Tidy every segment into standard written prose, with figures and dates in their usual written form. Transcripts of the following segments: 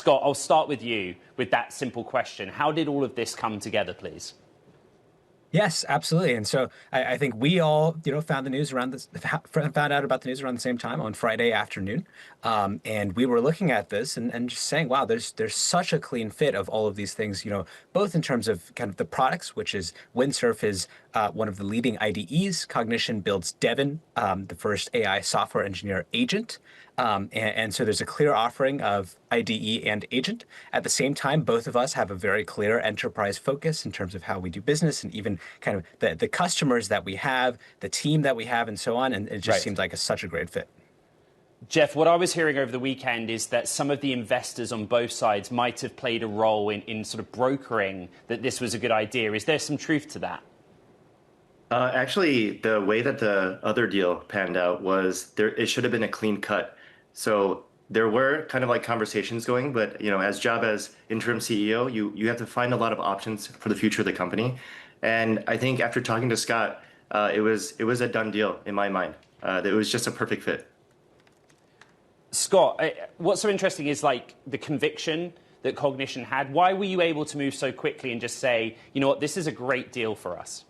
Scott, I'll start with you with that simple question. How did all of this come together, please? Yes, absolutely. And so I think we all, found the news around this, found out about the news around the same time on Friday afternoon. And we were looking at this and just saying, wow, there's such a clean fit of all of these things, both in terms of kind of the products, which is Windsurf is one of the leading IDEs. Cognition builds Devin, the first AI software engineer agent. And so there's a clear offering of IDE and agent. At the same time, both of us have a very clear enterprise focus in terms of how we do business and even kind of the customers that we have, the team that we have, and so on. And it just seems like such a great fit. Jeff, what I was hearing over the weekend is that some of the investors on both sides might have played a role in sort of brokering that this was a good idea. Is there some truth to that? Actually, the way that the other deal panned out was it should have been a clean cut. So there were kind of like conversations going, but as job as interim CEO, you have to find a lot of options for the future of the company. And I think after talking to Scott, it was a done deal in my mind. It was just a perfect fit. Scott, what's so interesting is like the conviction that Cognition had. Why were you able to move so quickly and just say, you know what, this is a great deal for us?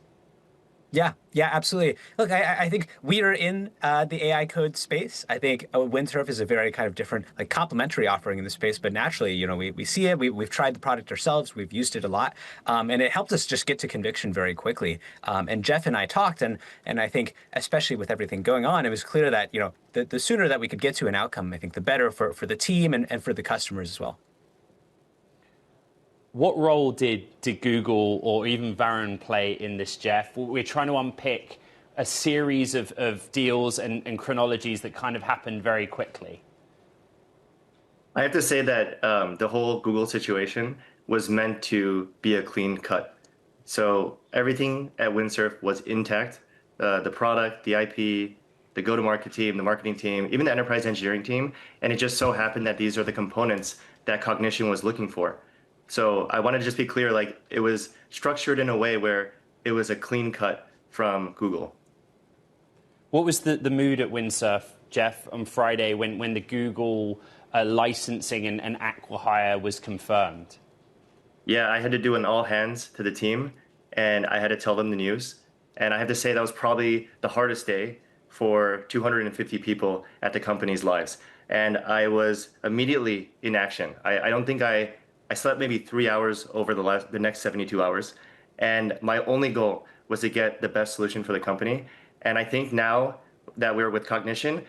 Yeah, absolutely. Look, I think we are in the AI code space. I think Windsurf is a very kind of different, like complementary offering in the space. But naturally, we see it. We've tried the product ourselves. We've used it a lot, and it helped us just get to conviction very quickly. And Jeff and I talked, and I think especially with everything going on, it was clear that the sooner that we could get to an outcome, I think the better for the team and for the customers as well. What role did Google or even Varun play in this, Jeff? We're trying to unpick a series of deals and chronologies that kind of happened very quickly. I have to say that the whole Google situation was meant to be a clean cut. So everything at Windsurf was intact. The product, the IP, the go-to-market team, the marketing team, even the enterprise engineering team. And it just so happened that these are the components that Cognition was looking for. So I want to just be clear, like it was structured in a way where it was a clean cut from Google. What was the mood at Windsurf, Jeff, on Friday when the Google licensing and Aqua hire was confirmed? Yeah, I had to do an all hands to the team and I had to tell them the news. And I have to say that was probably the hardest day for 250 people at the company's lives. And I was immediately in action. I don't think I slept maybe 3 hours over the next 72 hours. And my only goal was to get the best solution for the company. And I think now that we're with Cognition,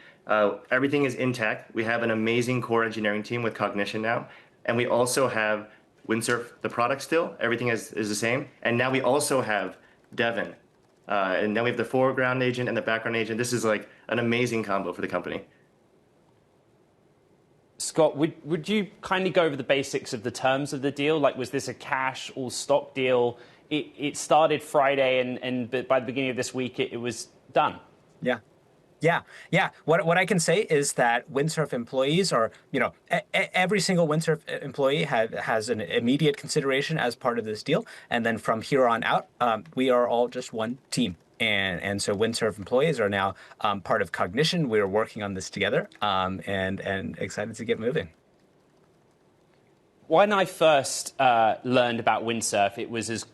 everything is intact. We have an amazing core engineering team with Cognition now. And we also have Windsurf, the product still. Everything is the same. And now we also have Devin. And then we have the foreground agent and the background agent. This is like an amazing combo for the company. Scott, would you kindly go over the basics of the terms of the deal? Like, was this a cash or stock deal? It started Friday, and by the beginning of this week, it was done. Yeah. What I can say is that Windsurf employees are, every single Windsurf employee has an immediate consideration as part of this deal. And then from here on out, we are all just one team. And so Windsurf employees are now part of Cognition. We're working on this together and excited to get moving. When I first learned about Windsurf, it was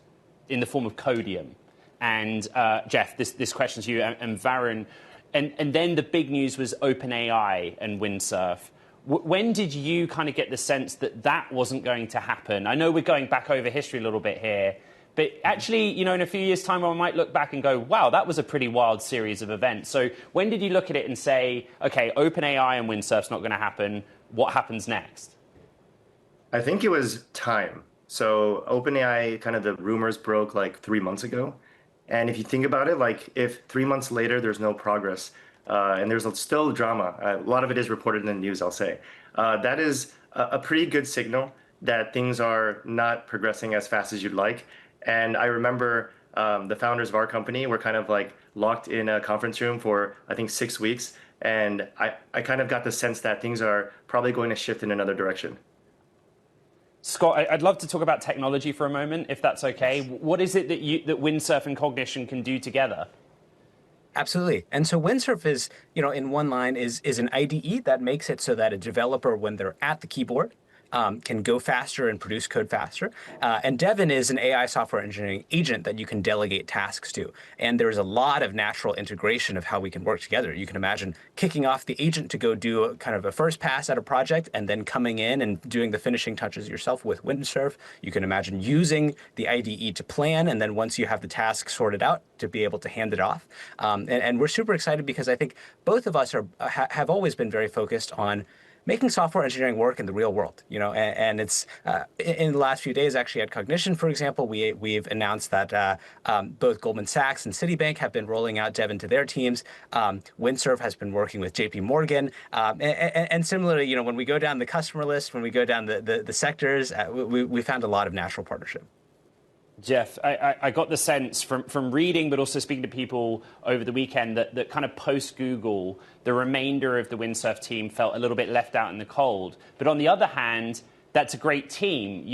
in the form of Codium. And Jeff, this question to you and Varun. And then the big news was OpenAI and Windsurf. When did you kind of get the sense that wasn't going to happen? I know we're going back over history a little bit here. But actually, in a few years' time, I might look back and go, wow, that was a pretty wild series of events. So when did you look at it and say, OK, OpenAI and Windsurf's not going to happen. What happens next? I think it was time. So OpenAI, kind of the rumors broke like 3 months ago. And if you think about it, like if 3 months later, there's no progress and there's still drama, a lot of it is reported in the news, I'll say. That is a pretty good signal that things are not progressing as fast as you'd like. And I remember the founders of our company were kind of like locked in a conference room for, I think, 6 weeks. And I kind of got the sense that things are probably going to shift in another direction. Scott, I'd love to talk about technology for a moment, if that's OK. Yes. What is it that Windsurf and Cognition can do together? Absolutely. And so Windsurf is, in one line, is an IDE that makes it so that a developer, when they're at the keyboard, can go faster and produce code faster. And Devin is an AI software engineering agent that you can delegate tasks to. And there's a lot of natural integration of how we can work together. You can imagine kicking off the agent to go do a kind of a first pass at a project and then coming in and doing the finishing touches yourself with Windsurf. You can imagine using the IDE to plan, and then once you have the task sorted out, to be able to hand it off. And we're super excited because I think both of us have always been very focused on making software engineering work in the real world, and it's in the last few days, actually at Cognition, for example, we've announced that both Goldman Sachs and Citibank have been rolling out Devin to their teams. Windsurf has been working with JP Morgan. And similarly, when we go down the customer list, when we go down the sectors, we found a lot of natural partnership. Jeff, I got the sense from reading, but also speaking to people over the weekend, that kind of post-Google, the remainder of the Windsurf team felt a little bit left out in the cold. But on the other hand, that's a great team.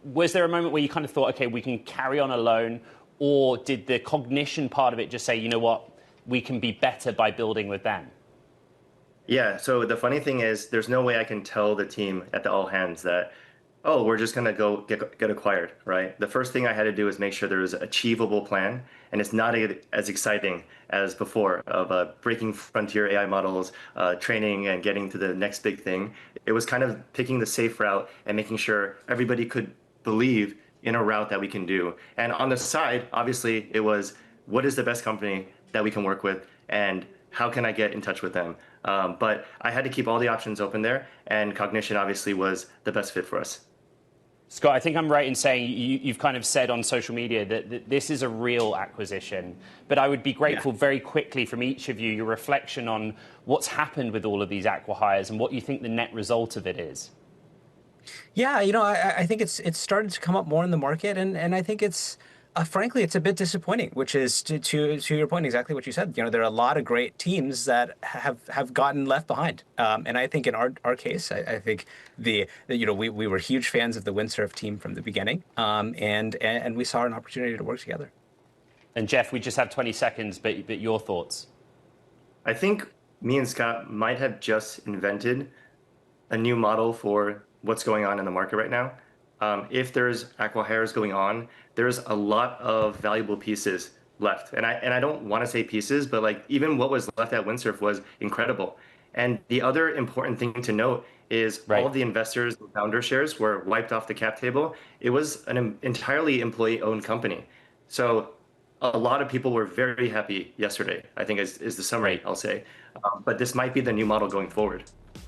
Was there a moment where you kind of thought, okay, we can carry on alone? Or did the cognition part of it just say, you know what, we can be better by building with them? Yeah, so the funny thing is, there's no way I can tell the team at the all hands that, oh, we're just going to go get acquired, right? The first thing I had to do is make sure there was an achievable plan, and it's not as exciting as before of breaking frontier AI models, training and getting to the next big thing. It was kind of picking the safe route and making sure everybody could believe in a route that we can do. And on the side, obviously, it was, what is the best company that we can work with, and how can I get in touch with them? But I had to keep all the options open there, and Cognition obviously was the best fit for us. Scott, I think I'm right in saying you've kind of said on social media that this is a real acquisition, but I would be grateful very quickly from each of you, your reflection on what's happened with all of these Aqua hires and what you think the net result of it is. Yeah, I think it's started to come up more in the market, and I think it's frankly, it's a bit disappointing, which is to your point, exactly what you said. There are a lot of great teams that have gotten left behind. And I think in our case, I think we were huge fans of the Windsurf team from the beginning. And we saw an opportunity to work together. And Jeff, we just have 20 seconds, but your thoughts? I think me and Scott might have just invented a new model for what's going on in the market right now. If there's Aqua hires going on, there's a lot of valuable pieces left. And I don't want to say pieces, but like even what was left at Windsurf was incredible. And the other important thing to note is all of the investors and founder shares were wiped off the cap table. It was an entirely employee-owned company. So a lot of people were very happy yesterday, I think is the summary I'll say. But this might be the new model going forward.